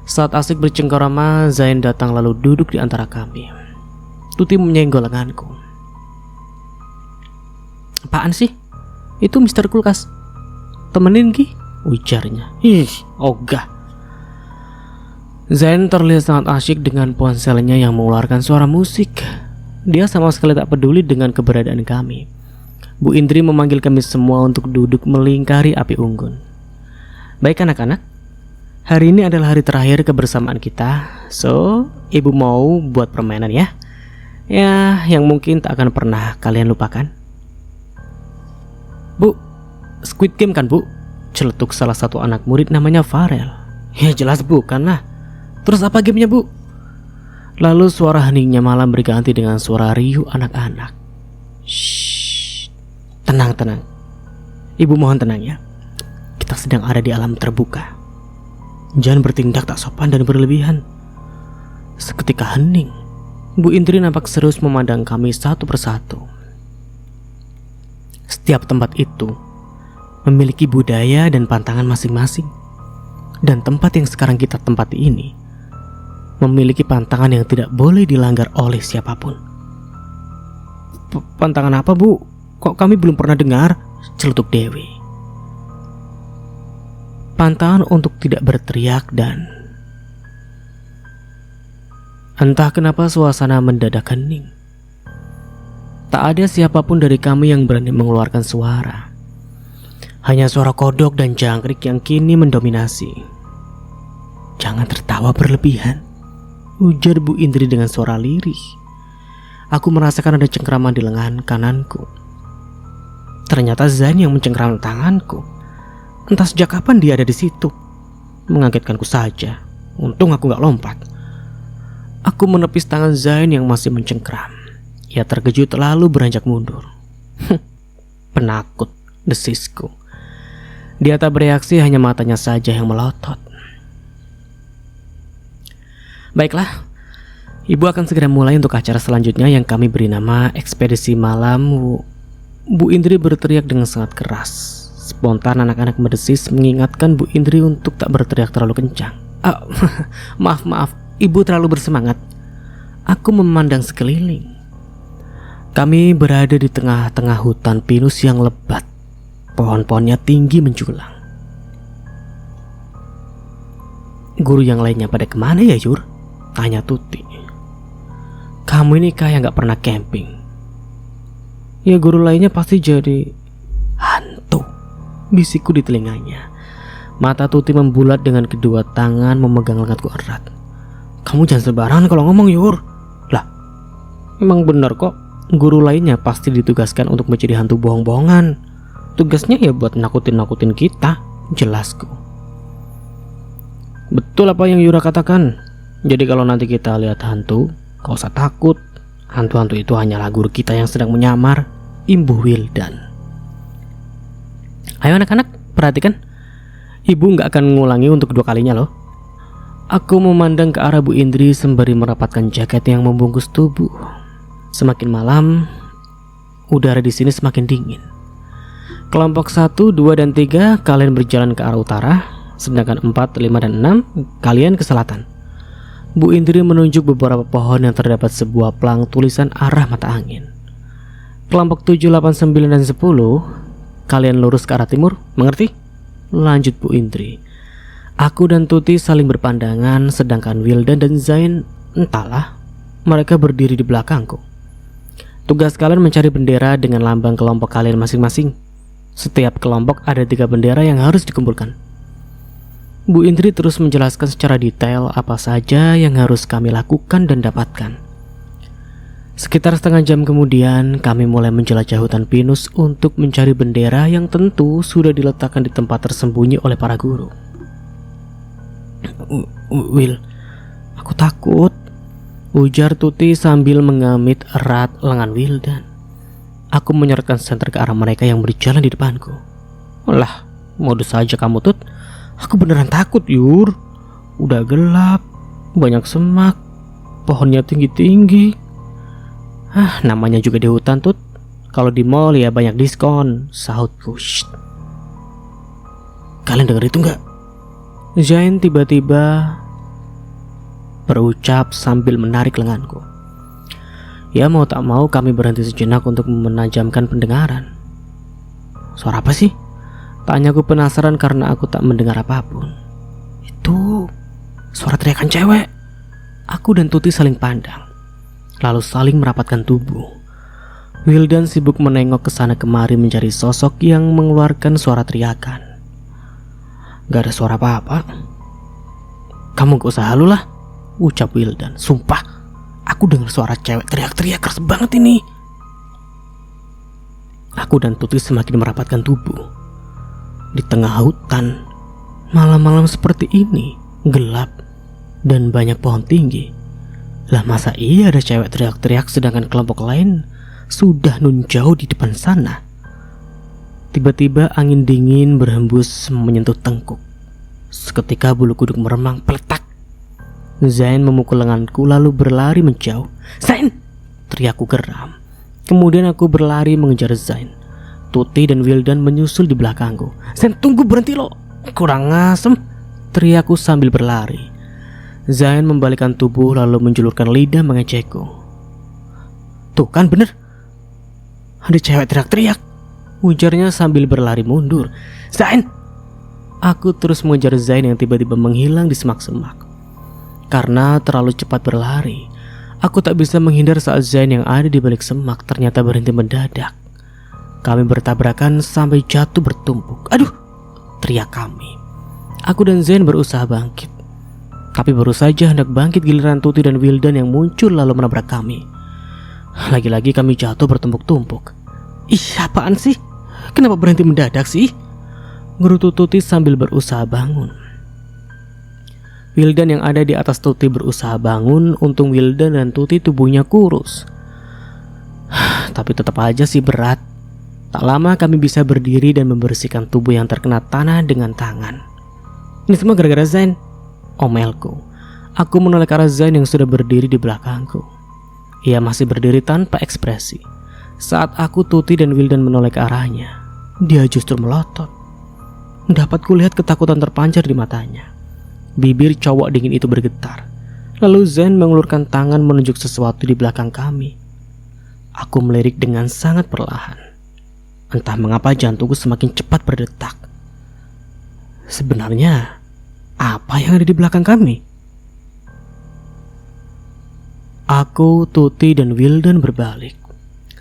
Saat asik bercengkerama, Zain datang lalu duduk di antara kami. Tuti menyenggol lenganku. Apaan sih? Itu Mr. Kulkas. Temenin Ki, ujarnya. Ih, ogah. Zain terlihat sangat asyik dengan ponselnya yang mengeluarkan suara musik. Dia sama sekali tak peduli dengan keberadaan kami. Bu Indri memanggil kami semua untuk duduk melingkari api unggun. Baik anak-anak, hari ini adalah hari terakhir kebersamaan kita. So, ibu mau buat permainan ya. Ya, yang mungkin tak akan pernah kalian lupakan. Bu, Squid Game kan Bu? Celetuk salah satu anak murid namanya Farel. Ya jelas bukan lah. Terus apa gamenya Bu? Lalu suara heningnya malam berganti dengan suara riuh anak-anak. Shh, tenang. Ibu mohon tenang ya. Kita sedang ada di alam terbuka. Jangan bertindak tak sopan dan berlebihan. Seketika hening, Bu Indri nampak serius memandang kami satu persatu. Setiap tempat itu memiliki budaya dan pantangan masing-masing. Dan tempat yang sekarang kita tempati ini memiliki pantangan yang tidak boleh dilanggar oleh siapapun. Pantangan apa Bu? Kok kami belum pernah dengar? Celetuk Dewi. Pantangan untuk tidak berteriak dan... Entah kenapa suasana mendadak hening. Tak ada siapapun dari kami yang berani mengeluarkan suara. Hanya suara kodok dan jangkrik yang kini mendominasi. Jangan tertawa berlebihan, ujar Bu Indri dengan suara lirih. Aku merasakan ada cengkraman di lengan kananku. Ternyata Zain yang mencengkram tanganku. Entah sejak kapan dia ada di situ. Mengagetkanku saja. Untung aku gak lompat. Aku menepis tangan Zain yang masih mencengkram. Ia terkejut lalu beranjak mundur. Penakut, desisku. Dia tak bereaksi, hanya matanya saja yang melotot. Baiklah, Ibu akan segera mulai untuk acara selanjutnya yang kami beri nama Ekspedisi Malam. Bu Indri berteriak dengan sangat keras. Spontan anak-anak mendesis mengingatkan Bu Indri untuk tak berteriak terlalu kencang. Maaf, Ibu terlalu bersemangat. Aku memandang sekeliling. Kami berada di tengah-tengah hutan pinus yang lebat. Pohon-pohonnya tinggi menjulang. Guru yang lainnya pada kemana ya Yur? Tanya Tuti. Kamu ini kayak gak pernah camping. Ya guru lainnya pasti jadi hantu, bisikku di telinganya. Mata Tuti membulat dengan kedua tangan memegang lenganku erat. Kamu jangan sembarangan kalau ngomong Yur. Lah, emang benar kok. Guru lainnya pasti ditugaskan untuk menjadi hantu bohong-bohongan. Tugasnya ya buat nakutin-nakutin kita, jelasku. Betul apa yang Yura katakan. Jadi kalau nanti kita lihat hantu, gak usah takut. Hantu-hantu itu hanyalah guru kita yang sedang menyamar, imbuh Wildan. Ayo anak-anak, perhatikan. Ibu gak akan mengulangi untuk 2 kalinya loh. Aku memandang ke arah Bu Indri sembari merapatkan jaket yang membungkus tubuh. Semakin malam, udara di sini semakin dingin. Kelompok 1, 2, dan 3 kalian berjalan ke arah utara. Sedangkan 4, 5, dan 6 kalian ke selatan. Bu Indri menunjuk beberapa pohon yang terdapat sebuah pelang tulisan arah mata angin. Kelompok 7, 8, 9, dan 10, kalian lurus ke arah timur, mengerti? Lanjut Bu Indri. Aku dan Tuti saling berpandangan, sedangkan Wildan dan Zain, entahlah, mereka berdiri di belakangku. Tugas kalian mencari bendera dengan lambang kelompok kalian masing-masing. Setiap kelompok ada 3 bendera yang harus dikumpulkan. Bu Indri terus menjelaskan secara detail apa saja yang harus kami lakukan dan dapatkan. Sekitar setengah jam kemudian, kami mulai menjelajah hutan pinus untuk mencari bendera yang tentu sudah diletakkan di tempat tersembunyi oleh para guru. Will, aku takut, ujar Tuti sambil mengamit erat lengan Wildan. Aku menyorotkan senter ke arah mereka yang berjalan di depanku. Lah, modus saja kamu, Tut. Aku beneran takut, Yur. Udah gelap, banyak semak, pohonnya tinggi-tinggi. Namanya juga di hutan, Tut. Kalau di mall ya banyak diskon, sahutku. Shh. Kalian denger itu nggak? Zain tiba-tiba berucap sambil menarik lenganku. Ya mau tak mau kami berhenti sejenak untuk menajamkan pendengaran. Suara apa sih? Tanyaku penasaran karena aku tak mendengar apapun. Itu suara teriakan cewek. Aku dan Tuti saling pandang, lalu saling merapatkan tubuh. Wildan sibuk menengok ke sana kemari mencari sosok yang mengeluarkan suara teriakan. Gak ada suara apa-apa. Kamu gak usah halu lah, ucap Wildan. Sumpah, aku dengar suara cewek teriak-teriak keras banget ini. Aku dan Tuti semakin merapatkan tubuh. Di tengah hutan, malam-malam seperti ini, gelap dan banyak pohon tinggi. Lah masa iya ada cewek teriak-teriak sedangkan kelompok lain sudah nun jauh di depan sana. Tiba-tiba angin dingin berhembus menyentuh tengkuk. Seketika bulu kuduk meremang peletak. Zain memukul lenganku lalu berlari menjauh. Zain! Teriakku geram. Kemudian aku berlari mengejar Zain. Tuti dan Wildan menyusul di belakangku. Zain, tunggu, berhenti lo. Kurang ngasem, teriakku sambil berlari. Zain membalikkan tubuh lalu menjulurkan lidah mengejekku. Tuh kan bener, ada cewek teriak-teriak, ujarnya sambil berlari mundur. Zain! Aku terus mengejar Zain yang tiba-tiba menghilang di semak-semak. Karena terlalu cepat berlari, aku tak bisa menghindar saat Zain yang ada di balik semak ternyata berhenti mendadak. Kami bertabrakan sampai jatuh bertumpuk. Aduh! Teriak kami. Aku dan Zain berusaha bangkit. Tapi baru saja hendak bangkit giliran Tuti dan Wildan yang muncul lalu menabrak kami. Lagi-lagi kami jatuh bertumpuk-tumpuk. Ih, apaan sih? Kenapa berhenti mendadak sih? Gerutu Tuti sambil berusaha bangun. Wildan yang ada di atas Tuti berusaha bangun. Untung Wildan dan Tuti tubuhnya kurus. Tapi tetap aja sih berat. Tak lama kami bisa berdiri dan membersihkan tubuh yang terkena tanah dengan tangan. Ini semua gara-gara Zain, omelku. Aku menoleh ke arah Zain yang sudah berdiri di belakangku. Ia masih berdiri tanpa ekspresi. Saat aku, Tuti, dan Wildan menoleh ke arahnya, dia justru melotot. Dapat kulihat ketakutan terpancar di matanya. Bibir cowok dingin itu bergetar. Lalu Zain mengulurkan tangan menunjuk sesuatu di belakang kami. Aku melirik dengan sangat perlahan. Entah mengapa jantungku semakin cepat berdetak. Sebenarnya apa yang ada di belakang kami? Aku, Tuti, dan Wildan berbalik.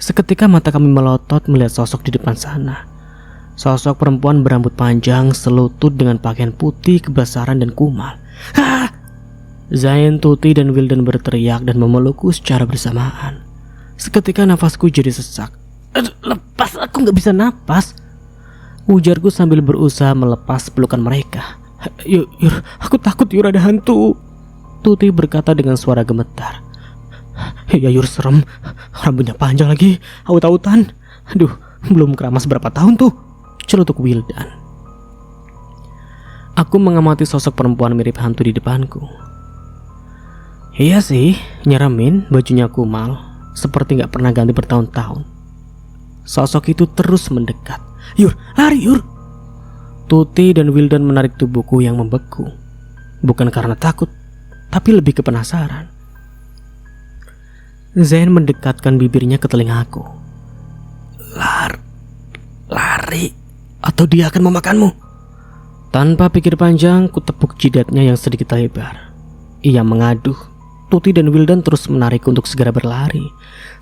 Seketika mata kami melotot melihat sosok di depan sana. Sosok perempuan berambut panjang, selutut dengan pakaian putih, kebesaran dan kumal. Hah! Zain, Tuti, dan Wildan berteriak dan memelukku secara bersamaan. Seketika nafasku jadi sesak. Lepas, aku gak bisa napas, ujarku sambil berusaha melepas pelukan mereka. Yur, aku takut, Yur, ada hantu, Tuti berkata dengan suara gemetar. Ya Yur, serem, rambutnya panjang lagi, aut-autan. Aduh, belum keramas berapa tahun tuh, celutuk Wildan. Aku mengamati sosok perempuan mirip hantu di depanku. Iya sih, nyeremin, bajunya kumal, seperti gak pernah ganti bertahun-tahun. Sosok itu terus mendekat. Yur, lari Yur. Tuti dan Wildan menarik tubuhku yang membeku. Bukan karena takut, tapi lebih ke penasaran. Zain mendekatkan bibirnya ke telingaku. Lari, atau dia akan memakanmu. Tanpa pikir panjang, ku tepuk jidatnya yang sedikit lebar. Ia mengaduh. Tuti dan Wildan terus menarik untuk segera berlari,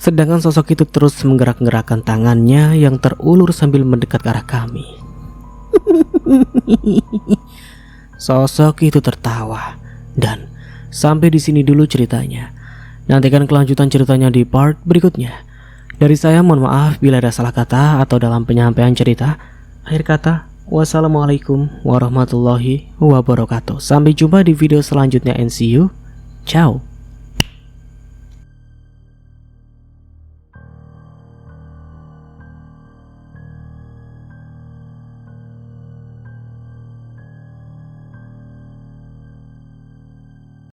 sedangkan sosok itu terus menggerak-gerakkan tangannya yang terulur sambil mendekat ke arah kami. Sosok itu tertawa. Dan sampai di sini dulu ceritanya. Nantikan kelanjutan ceritanya di part berikutnya. Dari saya mohon maaf bila ada salah kata atau dalam penyampaian cerita. Akhir kata, wassalamualaikum warahmatullahi wabarakatuh. Sampai jumpa di video selanjutnya and see you. Ciao.